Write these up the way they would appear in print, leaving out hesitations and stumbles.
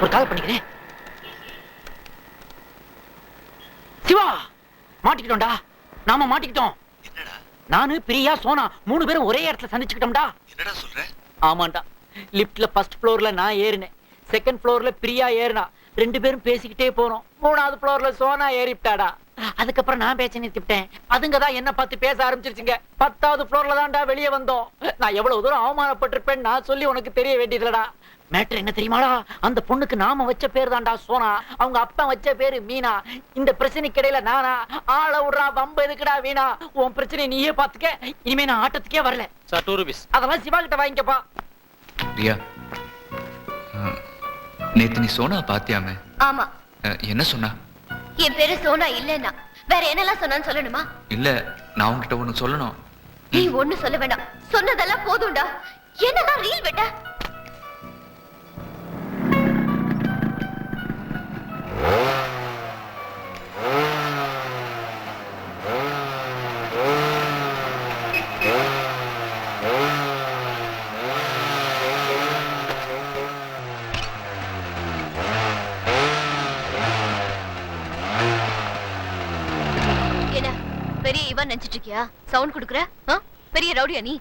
ஒரு கால் பண்ணிக்கிறேன். சிவா, மாட்டிக்கிட்டோம்டா. நாம மாட்டிக்கிட்டோம். என்னடா? நானு பிரியா சோனா 3 பேரும் ஒரே இடத்துல சந்திச்சுக்கிட்டோம்டா. என்னடா சொல்ற? ஆமாண்டா. லிப்ட்ல ஃபர்ஸ்ட் ஃப்ளோர்ல நான் ஏறினேன், செகண்ட் ஃப்ளோர்ல பிரியா ஏறினா. 2 பேரும் பேசிக்கிட்டே போறோம். 3வது ஃப்ளோர்ல சோனா ஏறிட்டாடா. அதுக்கப்புறம் நான் பேச்ச நிறுத்திட்டேன். அதுங்கதான் என்ன பார்த்து பேச ஆரம்பிச்சிருச்சுங்க. 10வது ஃப்ளோர்ல தான்டா வெளியே வந்தோம். நான் எவ்வளவு தூரம் அவமானப்பட்டிருப்பேன் நான் சொல்லி உனக்கு தெரிய வேண்டியதுலடா. மேட்டர் என்ன தெரியுமாடா? அந்த பொண்ணுக்கு நாம வச்ச பேர் தான்டா சோனா, அவங்க அப்பா வச்ச பேரு மீனா. இந்த பிரச்சனைக்கு இடையில நானா ஆள விடுறா, வம்பு எதுக்குடா வீணா? உன் பிரச்சனை நீயே பாத்துக்க. இனிமே நான் ஆட்டத்துக்கே வரல. Sir 2 rupees. அதெல்லாம் சிவா கிட்ட வாங்கிக்கப்பா. பிரியா, நேத்து நீ சோனா பாத்தியாமே? ஆமா. என்ன சொன்னா? என் பேரு சோனா இல்லன்னா வேற என்னெல்லாம் சொன்னான்னு சொல்லணுமா? இல்ல, நான் உன்கிட்ட ஒண்ணு சொல்லணும். நீ ஒண்ணு சொல்ல வேண்டாம், சொன்னதெல்லாம் போதும்டா. என்னெல்லாம் ரீல் விட்ட? பெரிய இவன் நினைச்சிட்டு இருக்கியா? சவுண்ட் குடுக்குற? பெரிய ரவுடியா நீ?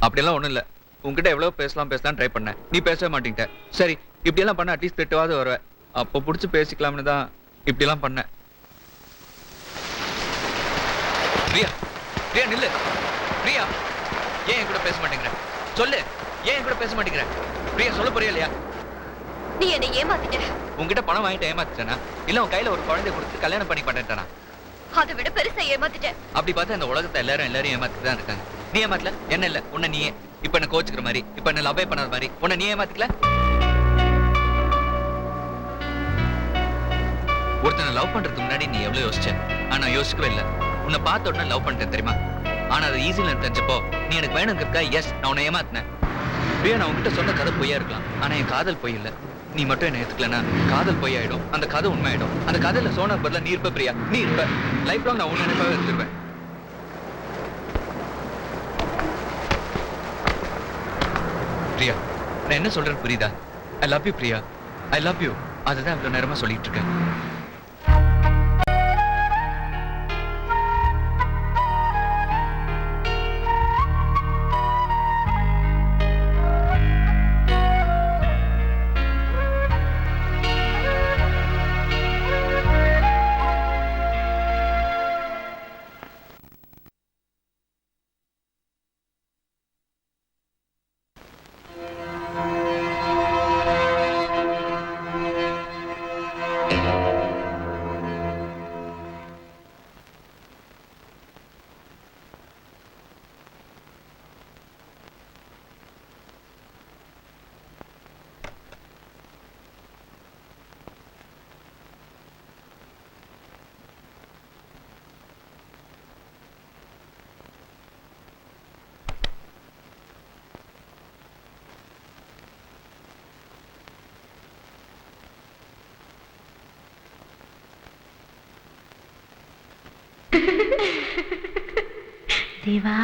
அப்படியெல்லாம் ஒண்ணும் இல்ல. உன்கிட்ட எவ்வளவு பேசலாம் ட்ரை பண்ணேன், நீ பேசவே மாட்டீங்க. சரி, இப்படி எல்லாம் பண்ண அட்லீஸ்ட் திட்டுவாது வருவேன். அப்போ புடிச்சு பேசிக்கலாம்னு தான் இப்படி எல்லாம் பண்ணேன். பிரியா, பிரியா நில்லு. பிரியா, ஏன் என் கூட பேச மாட்டேங்கிற? சொல்லு, ஏன் என் கூட பேச மாட்டேங்கிற? பிரியா, சொல்ல போறியா இல்லையா? நீ என்னை ஏமாத்திட்ட. உன்கிட்ட பணம் வாங்கிட்டு ஏமாத்திட்டேனா, இல்ல உன் கையில ஒரு குழந்தை கொடுத்து கல்யாணம் பண்ணி பண்ணிட்டேனா? அதை விட பெருசா ஏமாத்திட்டேன். அப்படி பார்த்தா இந்த உலகத்தை எல்லாரும் ஏமாத்திட்டு தான் இருக்காங்க. நீ ஏமாத்தல, என்ன இல்ல, உன்னை நீயே இப்ப என்ன கோச்சுக்கிற மாதிரி, இப்ப என்ன லவ்வே பண்ணாத மாதிரி உன்னை நீ ஏமாத்திக்கல. ஒருத்தனை லவ் பண்றதுக்கு முன்னாடி நீ எவ்வளவு யோசிச்ச? ஆனா யோசிக்கவே இல்ல. உன்னை பார்த்த உடனே லவ் பண்ணிட்டேன் தெரியுமா? ஆனா அது ஈஸியில தெரிஞ்சப்போ நீ எனக்கு வேணுங்கிறதுக்கா எஸ் நான் உன்னை ஏமாத்தினேன். பிரியா, நான் உன்கிட்ட சொன்ன கதை பொய்யா இருக்கலாம், ஆனா என் காதல் பொய் இல்ல. நீ மட்டும் என்ன ஏத்துக்கலனா காதல் பொய் ஆயிடும், அந்த கதை உண்மை ஆயிடும். அந்த கதையில சோனா பதிலா நீ இருப்ப பிரியா, நீ இருப்ப. லைஃப் லாங் நான் உன்னை நினைப்பாவே இருந்துருவேன். பிரியா, நான் என்ன சொல்றேன்னு புரியுதா? I love you Priya, I love you. அதுதான் இவ்வளவு நேரமா சொல்லிட்டு இருக்கேன். சிவா,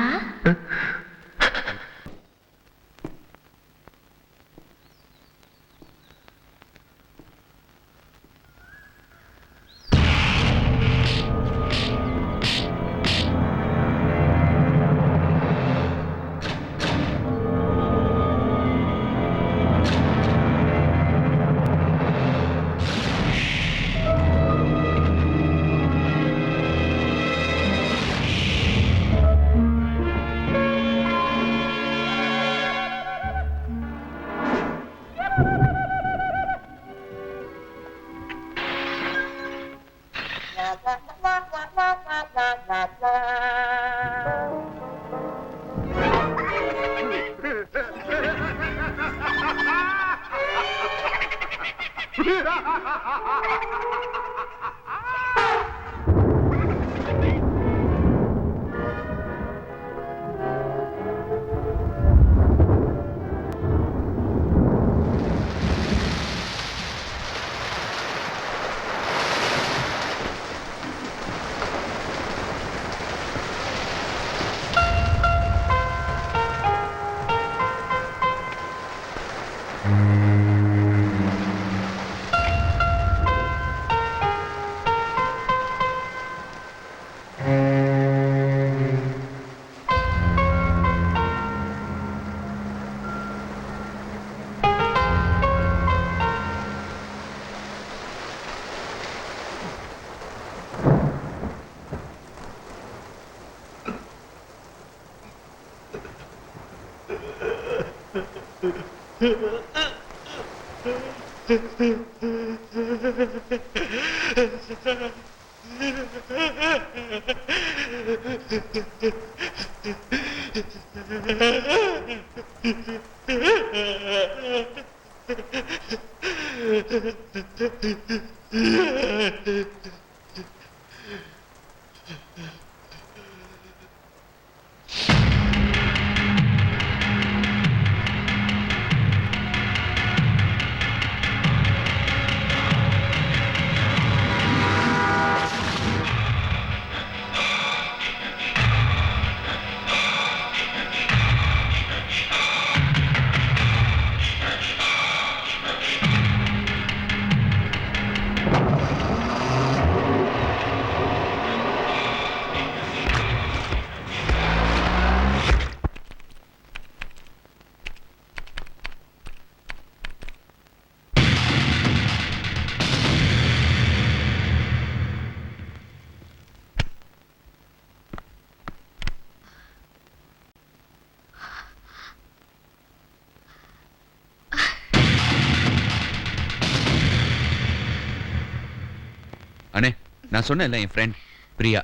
அண்ணே, நான் சொன்னேன்ல என் ஃப்ரெண்ட் பிரியா.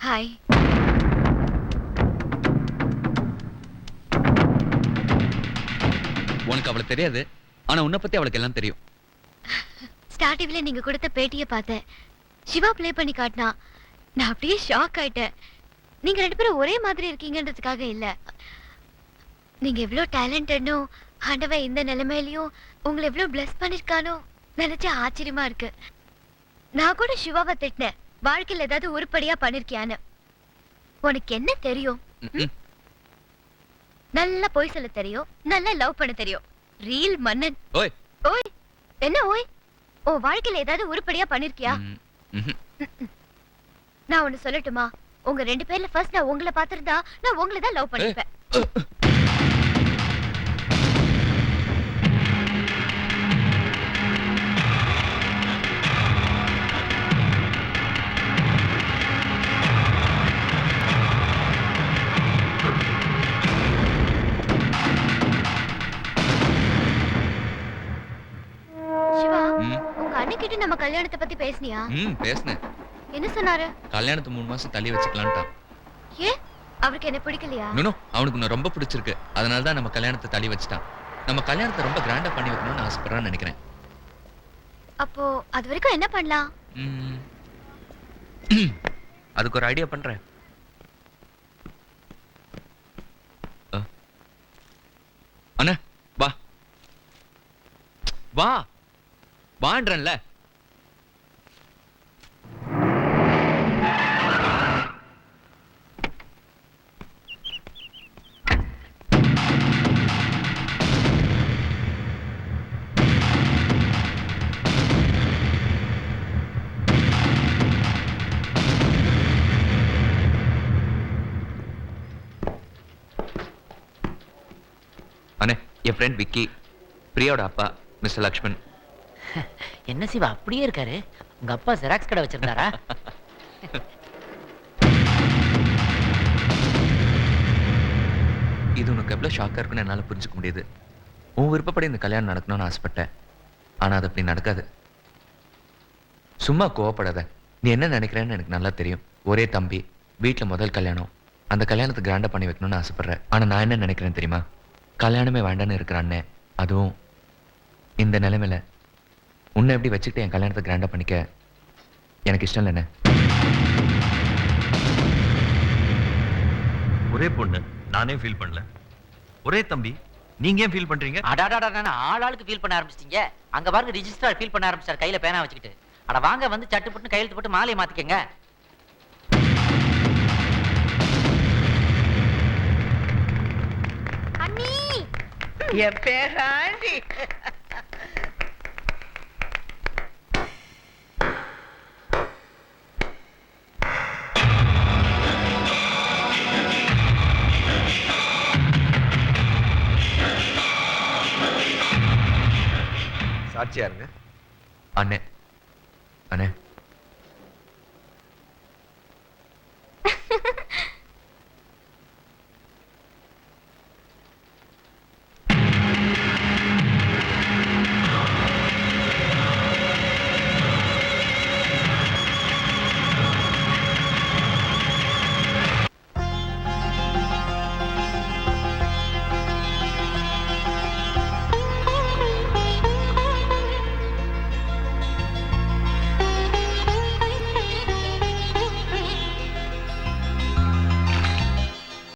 ஹாய். உனக்கு அவளை தெரியாது, ஆனா உன்னை பத்தி அவளுக்கு எல்லாம் தெரியும். ஸ்டார் டிவில நீங்க கொடுத்த பேட்டியை பார்த்தேன். சிவா ப்ளே பண்ணி காட்டினா நான் அப்படியே ஷாக் ஆயிட்டேன். நீங்க ரெண்டு பேரும் ஒரே மாதிரி இருக்கீங்கன்றதுக்காக இல்ல, நீங்க எவ்வளவு டேலண்டட்னோ ஆண்டவன் இந்த நிலைமையிலயும் உங்களை எவ்வளவு பிளஸ் பண்ணிருக்கானோ நினைச்சா ஆச்சரியமா இருக்கு. நான் கூட சிவாவை திட்டினேன், வாழ்க்கையில் ஏதாவது உருப்படியா பண்ணிருக்கியான்னு. உனக்கு என்ன தெரியும்? நல்லா பொய் சொல்ல தெரியும், நல்லா லவ் பண்ண தெரியும். ரீல் மன்னன். ஓய் ஓய் என்ன ஓய்? ஓ வாழ்க்கையில ஏதாவது உருப்படியா பண்ணிருக்கியா? நான் ஒண்ணு சொல்லட்டுமா? உங்க ரெண்டு பேர்ல ஃபர்ஸ்ட் நான் உங்களை பார்த்திருந்தா நான் உங்களை தான் லவ் பண்ணிருப்பேன். சிவா, உங்க அண்ணிக்கிட்ட நம்ம கல்யாணத்தை பத்தி பேசுனியா? பேசுனேன். என்ன சொன்னாரு? கல்யாணத்தை 3 மாசம் தள்ளி வச்சுக்கலான்ட்டான். ஏன் அவருக்கு என்ன பிடிக்கலையா? நோ, அவனுக்கு உன்னை ரொம்ப பிடிச்சிருக்கு, அதனால தான் நம்ம கல்யாணத்தை தள்ளி வச்சுட்டான். நம்ம கல்யாணத்தை ரொம்ப கிராண்டா பண்ணி வைக்கணும்னு ஆசைப்படுறான்னு நினைக்கிறேன். அப்போ அது வரைக்கும் என்ன பண்ணலாம்? அதுக்கு ஒரு ஐடியா பண்றேன். அண்ணா வா வா வான்றேன்ல. அண்ணே, என் ஃப்ரெண்ட் விக்கி, பிரியாவோட அப்பா மிஸ்டர் லக்ஷ்மன். என்ன சிவா அப்படியே இருக்காரு? உங்க அப்பா ஜெராக்ஸ் கடை வச்சிருந்தாரா? இது உனக்கு எவ்வளவு ஷாக்கா இருக்குன்னு என்னால புரிஞ்சுக்க முடியுது. உன் விருப்பப்படி இந்த கல்யாணம் நடக்கணும்னு ஆசைப்பட்டேன், ஆனா அது அப்படி நடக்காது. சும்மா கோவப்படாத. நீ என்ன நினைக்கிறேன்னு எனக்கு நல்லா தெரியும். ஒரே தம்பி, வீட்டுல முதல் கல்யாணம், அந்த கல்யாணத்தை கிராண்டா பண்ணி வைக்கணும்னு ஆசைப்படுறேன். ஆனா நான் என்ன நினைக்கிறேன் தெரியுமா? கல்யாணமே வேண்டான்னு இருக்கிறான்னே, அதுவும் இந்த நிலைமையில உன்னை எப்படி வச்சுக்கிட்டு என் கல்யாணத்தை கிராண்டா பண்ணிக்க எனக்கு இஷ்டம் இல்லைண்ணே. ஒரே பொண்ணு, நானே ஃபீல் பண்ணல. ஒரே தம்பி, நீங்க ஏன் ஃபீல் பண்றீங்க? அடாடாடா, ஆளுக்கு ஃபீல் பண்ண ஆரம்பிச்சிட்டீங்க. அங்க பாருங்க, ரிஜிஸ்ட்ரார் ஃபீல் பண்ண ஆரம்பிச்சார் கையில பேனா வச்சுக்கிட்டு. அட வாங்க வந்து சட்டு போட்டு கையெழுத்து போட்டு மாலையை மாத்திக்கங்க. அண்ணி என் பேராண்டி. சாட்சியா இருங்க. அண்ணே அண்ணே